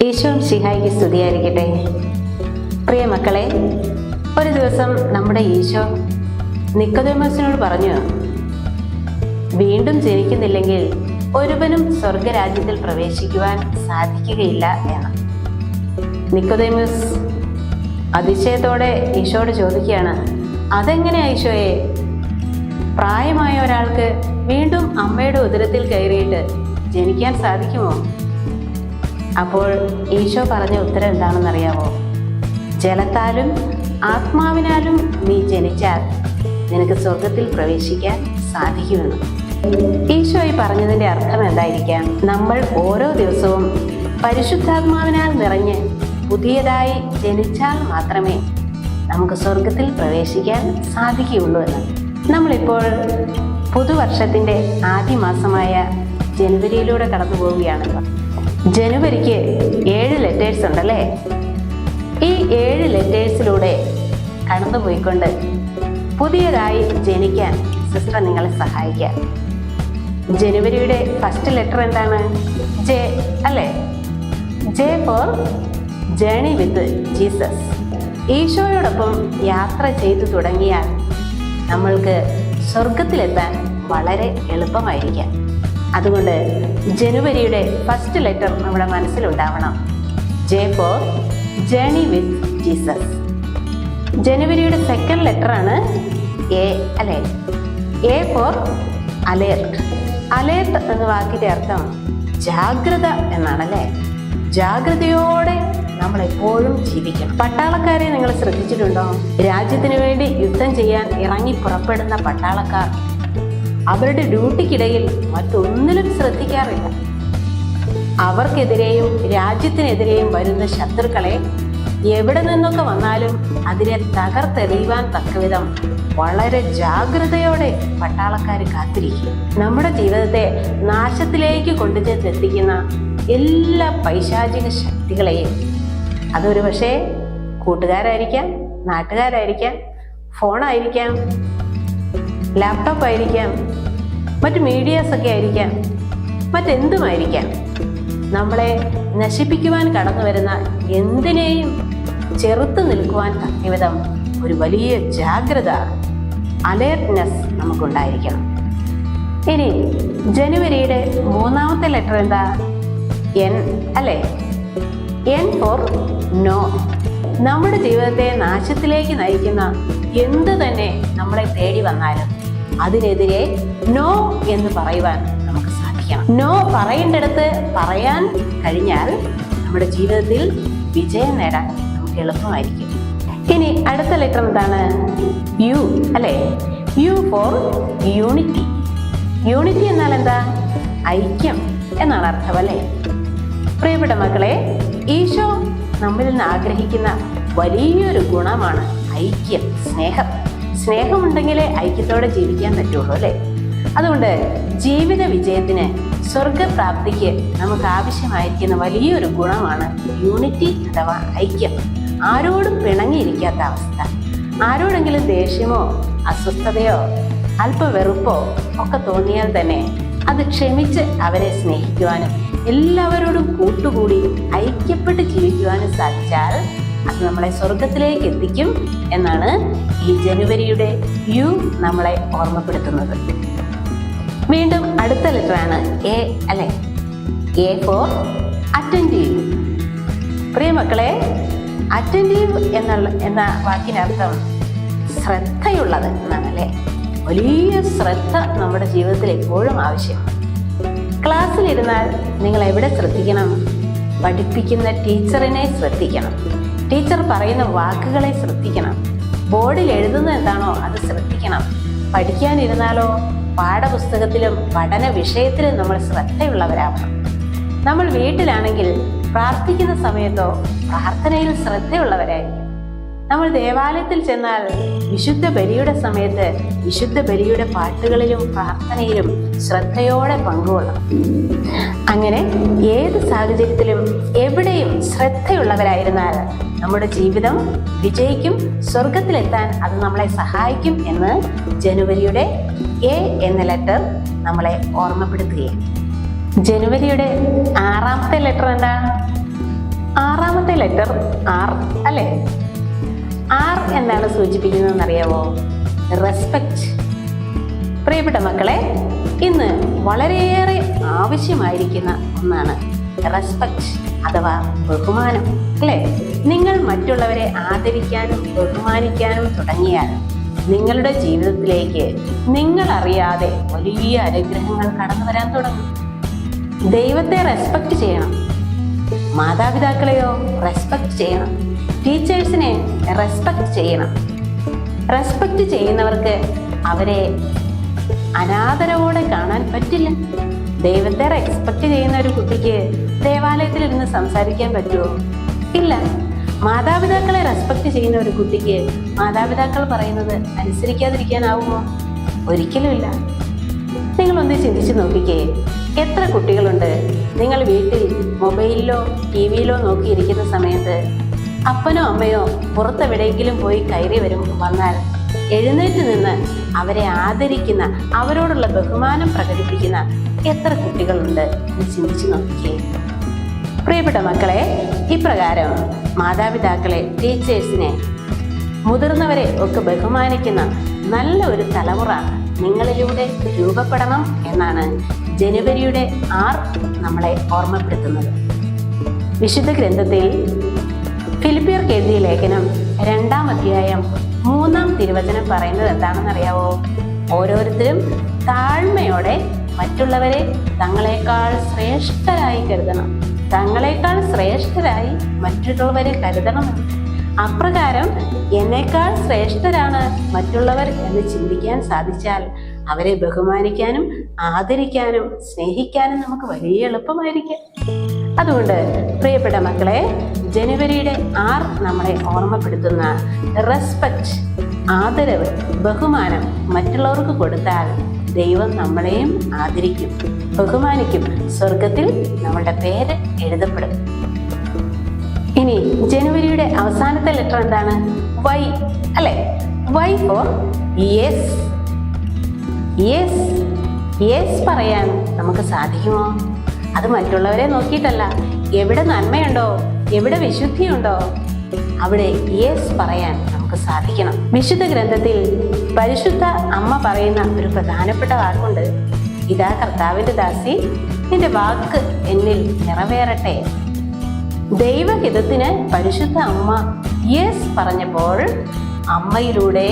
ഈശോ മിശിഹായ്ക്ക് സ്തുതിയായിരിക്കട്ടെ. പ്രിയ മക്കളെ, ഒരു ദിവസം നമ്മുടെ ഈശോ നിക്കോദേമോസിനോട് പറഞ്ഞു, വീണ്ടും ജനിക്കുന്നില്ലെങ്കിൽ ഒരുവനും സ്വർഗരാജ്യത്തിൽ പ്രവേശിക്കുവാൻ സാധിക്കുകയില്ല എന്ന്. നിക്കോദേമോസ് അതിശയത്തോടെ ഈശോയോട് ചോദിക്കുകയാണ്, അതെങ്ങനെയാ ഈശോയെ? പ്രായമായ ഒരാൾക്ക് വീണ്ടും അമ്മയുടെ ഉദരത്തിൽ കയറിയിട്ട് ജനിക്കാൻ സാധിക്കുമോ? അപ്പോൾ ഈശോ പറഞ്ഞ ഉത്തരം എന്താണെന്നറിയാമോ? ജലത്താലും ആത്മാവിനാലും നീ ജനിച്ചാൽ നിനക്ക് സ്വർഗത്തിൽ പ്രവേശിക്കാൻ സാധിക്കുമെന്ന്. ഈശോ ഈ പറഞ്ഞതിൻ്റെ അർത്ഥം എന്തായിരിക്കാം? നമ്മൾ ഓരോ ദിവസവും പരിശുദ്ധാത്മാവിനാൽ നിറഞ്ഞ് പുതിയതായി ജനിച്ചാൽ മാത്രമേ നമുക്ക് സ്വർഗത്തിൽ പ്രവേശിക്കാൻ സാധിക്കുകയുള്ളൂ എന്ന്. നമ്മളിപ്പോൾ പുതുവർഷത്തിൻ്റെ ആദ്യ മാസമായ ജനുവരിയിലൂടെ കടന്നു പോവുകയാണ്. ജനുവരിക്ക് 7 ലെറ്റേഴ്സ് ഉണ്ടല്ലേ? ഈ 7 ലെറ്റേഴ്സിലൂടെ കടന്നു പോയിക്കൊണ്ട് പുതിയതായി ജനിക്കാൻ സിസ്റ്റർ നിങ്ങളെ സഹായിക്കാം. ജനുവരിയുടെ ഫസ്റ്റ് ലെറ്റർ എന്താണ്? ജെ അല്ലേ? J for journey with Jesus. ഈശോയോടൊപ്പം യാത്ര ചെയ്തു തുടങ്ങിയാൽ നമ്മൾക്ക് സ്വർഗത്തിലെത്താൻ വളരെ എളുപ്പമായിരിക്കാം. അതുകൊണ്ട് ജനുവരിയുടെ ഫസ്റ്റ് ലെറ്റർ നമ്മുടെ മനസ്സിലുണ്ടാവണം. J for journey with Jesus. ജനുവരിയുടെ സെക്കൻഡ് ലെറ്ററാണ് എ അല്ലേ? A for alert. അലേർട്ട് എന്ന വാക്കിന്റെ അർത്ഥം ജാഗ്രത എന്നാണല്ലേ? ജാഗ്രതയോടെ നമ്മൾ എപ്പോഴും ജീവിക്കണം. പട്ടാളക്കാരെ നിങ്ങൾ ശ്രദ്ധിച്ചിട്ടുണ്ടോ? രാജ്യത്തിന് വേണ്ടി യുദ്ധം ചെയ്യാൻ ഇറങ്ങി പുറപ്പെടുന്ന പട്ടാളക്കാർ അവരുടെ ഡ്യൂട്ടിക്കിടയിൽ മറ്റൊന്നിലും ശ്രദ്ധിക്കാറില്ല. അവർക്കെതിരെയും രാജ്യത്തിനെതിരെയും വരുന്ന ശത്രുക്കളെ എവിടെ നിന്നൊക്കെ വന്നാലും അതിനെ തകർത്തെറിയുവാൻ തക്കവിധം വളരെ ജാഗ്രതയോടെ പട്ടാളക്കാർ കാത്തിരിക്കും. നമ്മുടെ ജീവിതത്തെ നാശത്തിലേക്ക് കൊണ്ടുചെന്നെത്തിക്കുന്ന എല്ലാ പൈശാചിക ശക്തികളെയും, അതൊരു പക്ഷേ കൂട്ടുകാരായിരിക്കാം, നാട്ടുകാരായിരിക്കാം, ഫോണായിരിക്കാം, ലാപ്ടോപ്പ് ആയിരിക്കാം, മറ്റ് മീഡിയാസ് ഒക്കെ ആയിരിക്കാം, മറ്റെന്തുമായിരിക്കാം, നമ്മളെ നശിപ്പിക്കുവാൻ കടന്നു വരുന്ന എന്തിനേയും ചെറുത്തു നിൽക്കുവാൻ തക്കവിധം ഒരു വലിയ ജാഗ്രത, അലേർട്ട്നെസ് നമുക്കുണ്ടായിരിക്കണം. ഇനി ജനുവരിയുടെ മൂന്നാമത്തെ ലെറ്റർ എന്താ? എൻ അല്ലേ? N for no. നമ്മുടെ ജീവിതത്തെ നാശത്തിലേക്ക് നയിക്കുന്ന എന്ത് തന്നെ നമ്മളെ തേടി വന്നാലും അതിനെതിരെ നോ എന്ന് പറയുവാൻ നമുക്ക് സാധിക്കണം. നോ പറയേണ്ടിടത്ത് പറയാൻ കഴിഞ്ഞാൽ നമ്മുടെ ജീവിതത്തിൽ വിജയം നേടാൻ നമുക്ക് എളുപ്പമായിരിക്കും. ഇനി അടുത്ത ലെറ്റർ എന്താണ്? യു അല്ലേ? You for unity. യൂണിറ്റി എന്നാൽ എന്താ? ഐക്യം എന്നാണ് അർത്ഥം അല്ലേ? പ്രിയപ്പെട്ട മക്കളെ, ഈശോ നമ്മിൽ നിന്ന് ആഗ്രഹിക്കുന്ന വലിയൊരു ഗുണമാണ് ഐക്യം, സ്നേഹം. സ്നേഹമുണ്ടെങ്കിലേ ഐക്യത്തോടെ ജീവിക്കാൻ പറ്റുള്ളൂ അല്ലേ? അതുകൊണ്ട് ജീവിത വിജയത്തിന്, സ്വർഗപ്രാപ്തിക്ക് നമുക്ക് ആവശ്യമായിരിക്കുന്ന വലിയൊരു ഗുണമാണ് യൂണിറ്റി അഥവാ ഐക്യം. ആരോടും പിണങ്ങിയിരിക്കാത്ത അവസ്ഥ. ആരോടെങ്കിലും ദേഷ്യമോ അസ്വസ്ഥതയോ അല്പവെറുപ്പോ ഒക്കെ തോന്നിയാൽ തന്നെ അത് ക്ഷമിച്ച് അവരെ സ്നേഹിക്കുവാനും എല്ലാവരോടും കൂട്ടുകൂടി ഐക്യപ്പെട്ട് ജീവിക്കുവാനും സാധിച്ചാൽ അത് നമ്മളെ സ്വർഗത്തിലേക്ക് എത്തിക്കും എന്നാണ് ഈ ജനുവരിയുടെ യു നമ്മളെ ഓർമ്മപ്പെടുത്തുന്നത്. വീണ്ടും അടുത്ത ലെറ്ററാണ് എ അല്ലേ? A for attentive. പ്രിയ മക്കളെ, അറ്റൻറ്റീവ് എന്ന വാക്കിനർത്ഥം ശ്രദ്ധയുള്ളത് എന്നാണ് അല്ലേ? വലിയ ശ്രദ്ധ നമ്മുടെ ജീവിതത്തിൽ എപ്പോഴും ആവശ്യമാണ്. ക്ലാസ്സിലിരുന്നാൽ നിങ്ങൾ എവിടെ ശ്രദ്ധിക്കണം? പഠിപ്പിക്കുന്ന ടീച്ചറിനെ ശ്രദ്ധിക്കണം. ടീച്ചർ പറയുന്ന വാക്കുകളെ ശ്രദ്ധിക്കണം. ബോർഡിൽ എഴുതുന്നത് എന്താണോ അത് ശ്രദ്ധിക്കണം. പഠിക്കാനിരുന്നാലോ പാഠപുസ്തകത്തിലും പഠന വിഷയത്തിലും നമ്മൾ ശ്രദ്ധയുള്ളവരാവണം. നമ്മൾ വീട്ടിലാണെങ്കിൽ പ്രാർത്ഥിക്കുന്ന സമയത്തോ പ്രാർത്ഥനയിൽ ശ്രദ്ധയുള്ളവരായിരിക്കും. നമ്മൾ ദേവാലയത്തിൽ ചെന്നാൽ വിശുദ്ധ ബലിയുടെ സമയത്ത് വിശുദ്ധ ബലിയുടെ പാട്ടുകളിലും പ്രാർത്ഥനയിലും ശ്രദ്ധയോടെ പങ്കുകൊള്ളണം. അങ്ങനെ ഏത് സാഹചര്യത്തിലും എവിടെയും ശ്രദ്ധയുള്ളവരായിരുന്നാൽ നമ്മുടെ ജീവിതം വിജയിക്കും, സ്വർഗത്തിലെത്താൻ അത് നമ്മളെ സഹായിക്കും എന്ന് ജനുവരിയുടെ എ എന്ന ലെറ്റർ നമ്മളെ ഓർമ്മപ്പെടുത്തുകയാണ്. ജനുവരിയുടെ 6ാമത്തെ ലെറ്റർ എന്താ? ആറാമത്തെ ലെറ്റർ ആർ അല്ലേ? ആർ എന്താണ് സൂചിപ്പിക്കുന്നതെന്ന് അറിയാവോ? റെസ്പെക്റ്റ്. പ്രിയപ്പെട്ട മക്കളെ, ഇന്ന് വളരെയേറെ ആവശ്യമായിരിക്കുന്ന ഒന്നാണ് റെസ്പെക്റ്റ് അഥവാ ബഹുമാനം, അല്ലേ? നിങ്ങൾ മറ്റുള്ളവരെ ആദരിക്കാനും ബഹുമാനിക്കാനും തുടങ്ങിയാൽ നിങ്ങളുടെ ജീവിതത്തിലേക്ക് നിങ്ങൾ അറിയാതെ വലിയ അനുഗ്രഹങ്ങൾ കടന്നു വരാൻ തുടങ്ങും. ദൈവത്തെ റെസ്പെക്റ്റ് ചെയ്യണം, മാതാപിതാക്കളെയോ റെസ്പെക്റ്റ് ചെയ്യണം, ടീച്ചേഴ്സിനെ റെസ്പെക്റ്റ് ചെയ്യണം. റെസ്പെക്റ്റ് ചെയ്യുന്നവർക്ക് അവരെ അനാദരവോടെ കാണാൻ പറ്റില്ല. ദൈവത്തെ റെസ്പെക്റ്റ് ചെയ്യുന്ന ഒരു കുട്ടിക്ക് ദേവാലയത്തിൽ ഇരുന്ന് സംസാരിക്കാൻ പറ്റുമോ? ഇല്ല. മാതാപിതാക്കളെ റെസ്പെക്റ്റ് ചെയ്യുന്ന ഒരു കുട്ടിക്ക് മാതാപിതാക്കൾ പറയുന്നത് അനുസരിക്കാതിരിക്കാനാവുമോ? ഒരിക്കലുമില്ല. നിങ്ങളൊന്ന് ചിന്തിച്ചു നോക്കിക്കേ, എത്ര കുട്ടികളുണ്ട് നിങ്ങൾ വീട്ടിൽ മൊബൈലിലോ ടിവിയിലോ നോക്കിയിരിക്കുന്ന സമയത്ത് അപ്പനോ അമ്മയോ പുറത്തെവിടെയെങ്കിലും പോയി കയറി വന്നാൽ എഴുന്നേറ്റ് നിന്ന് അവരെ ആദരിക്കുന്ന, അവരോടുള്ള ബഹുമാനം പ്രകടിപ്പിക്കുന്ന എത്ര കുട്ടികളുണ്ട് എന്ന് ചിന്തിച്ചു നോക്കിക്കേ. പ്രിയപ്പെട്ട മക്കളെ, ഇപ്രകാരം മാതാപിതാക്കളെ, ടീച്ചേഴ്സിനെ, മുതിർന്നവരെ ഒക്കെ ബഹുമാനിക്കുന്ന നല്ല ഒരു തലമുറ നിങ്ങളിലൂടെ രൂപപ്പെടണം എന്നാണ് ജനുവരിയുടെ 6 നമ്മളെ ഓർമ്മപ്പെടുത്തുന്നത്. വിശുദ്ധ ഗ്രന്ഥത്തിൽ ഫിലിപ്പിയർക്ക് എഴുതിയ ലേഖനം 2-ാം അധ്യായം 3-ാം തിരുവചനം പറയുന്നത് എന്താണെന്നറിയാവോ? ഓരോരുത്തരും താഴ്മയോടെ മറ്റുള്ളവരെ തങ്ങളെക്കാൾ ശ്രേഷ്ഠരായി കരുതണം, തങ്ങളെക്കാൾ ശ്രേഷ്ഠരായി മറ്റുള്ളവരെ കരുതണം. അപ്രകാരം എന്നേക്കാൾ ശ്രേഷ്ഠരാണ് മറ്റുള്ളവർ എന്ന് ചിന്തിക്കാൻ സാധിച്ചാൽ അവരെ ബഹുമാനിക്കാനും ആദരിക്കാനും സ്നേഹിക്കാനും നമുക്ക് വലിയ എളുപ്പമായിരിക്കും. അതുകൊണ്ട് പ്രിയപ്പെട്ട മക്കളെ, ജനുവരിയുടെ 6 നമ്മളെ ഓർമ്മപ്പെടുത്തുന്ന റെസ്പെക്റ്റ്, ആദരവ്, ബഹുമാനം മറ്റുള്ളവർക്ക് കൊടുത്താൽ ദൈവം നമ്മളെയും ആദരിക്കും, ബഹുമാനിക്കും. സ്വർഗത്തിൽ നമ്മളുടെ പേര് എഴുതപ്പെടും. ഇനി ജനുവരിയുടെ അവസാനത്തെ ലെറ്റർ എന്താണ്? വൈ അല്ലെ? Y for yes. Yes, yes പറയാൻ നമുക്ക് സാധിക്കുമോ? അത് മറ്റുള്ളവരെ നോക്കിയിട്ടല്ല. എവിടെ നന്മയുണ്ടോ, എവിടെ വിശുദ്ധിയുണ്ടോ അവിടെ യെസ് പറയാൻ നമുക്ക് സാധിക്കണം. വിശുദ്ധ ഗ്രന്ഥത്തിൽ പരിശുദ്ധ അമ്മ പറയുന്ന ഒരു പ്രധാനപ്പെട്ട വാക്കുണ്ട്. ഇതാ കർത്താവിന്റെ ദാസി, നിന്റെ വാക്ക് എന്നിൽ നിറവേറട്ടെ. ദൈവഹിതത്തിന് പരിശുദ്ധ അമ്മ യെസ് പറഞ്ഞപ്പോൾ അമ്മയിലൂടെ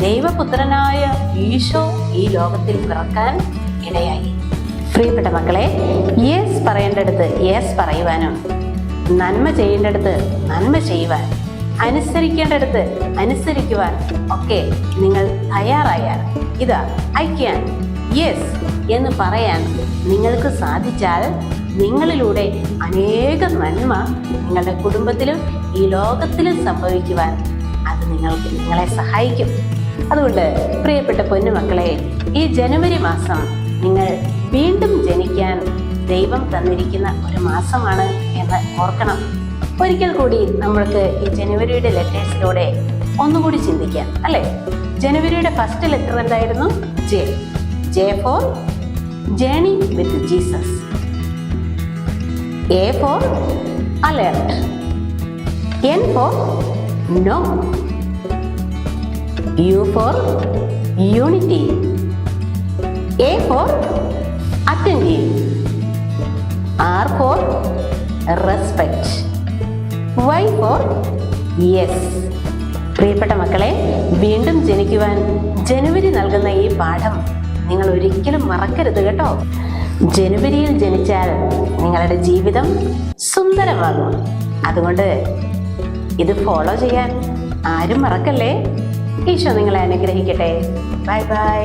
ദൈവപുത്രനായ ഈശോ ഈ ലോകത്തിൽ പിറക്കാൻ ഇടയായി. പ്രിയപ്പെട്ട മക്കളെ, യെസ് പറയേണ്ടടുത്ത് യെസ് പറയുവാനും നന്മ ചെയ്യേണ്ടടുത്ത് നന്മ ചെയ്യുവാൻ, അനുസരിക്കേണ്ടടുത്ത് അനുസരിക്കുവാൻ ഒക്കെ നിങ്ങൾ തയ്യാറായാൽ, ഇതാ ഐ ക്യാൻ യെസ് എന്ന് പറയാൻ നിങ്ങൾക്ക് സാധിച്ചാൽ നിങ്ങളിലൂടെ അനേക നന്മ നിങ്ങളുടെ കുടുംബത്തിലും ഈ ലോകത്തിലും സംഭവിക്കുവാൻ അത് നിങ്ങളെ സഹായിക്കും. അതുകൊണ്ട് പ്രിയപ്പെട്ട പൊന്നുമക്കളെ, ഈ ജനുവരി മാസം നിങ്ങൾ വീണ്ടും ജനിക്കാൻ ദൈവം തന്നിരിക്കുന്ന ഒരു മാസമാണ് എന്ന് ഓർക്കണം. ഒരിക്കൽ കൂടി നമ്മൾക്ക് ഈ ജനുവരിയുടെ ലെറ്റേഴ്സിലൂടെ ഒന്നുകൂടി ചിന്തിക്കാം, അല്ലേ? ജനുവരിയുടെ ഫസ്റ്റ് ലെറ്റർ എന്തായിരുന്നു? J. J for journey with Jesus. A for alert. N for no. U for unity. A for attentive. R for respect. Y for yes. പ്രിയപ്പെട്ട മക്കളെ, വീണ്ടും ജനിക്കുവാൻ ജനുവരി നൽകുന്ന ഈ പാഠം നിങ്ങൾ ഒരിക്കലും മറക്കരുത് കേട്ടോ. ജനുവരിയിൽ ജനിച്ചാൽ നിങ്ങളുടെ ജീവിതം സുന്ദരമാകും. അതുകൊണ്ട് ഇത് ഫോളോ ചെയ്യാൻ ആരും മറക്കല്ലേ. ഈശോ നിങ്ങളെ അനുഗ്രഹിക്കട്ടെ. Bye bye.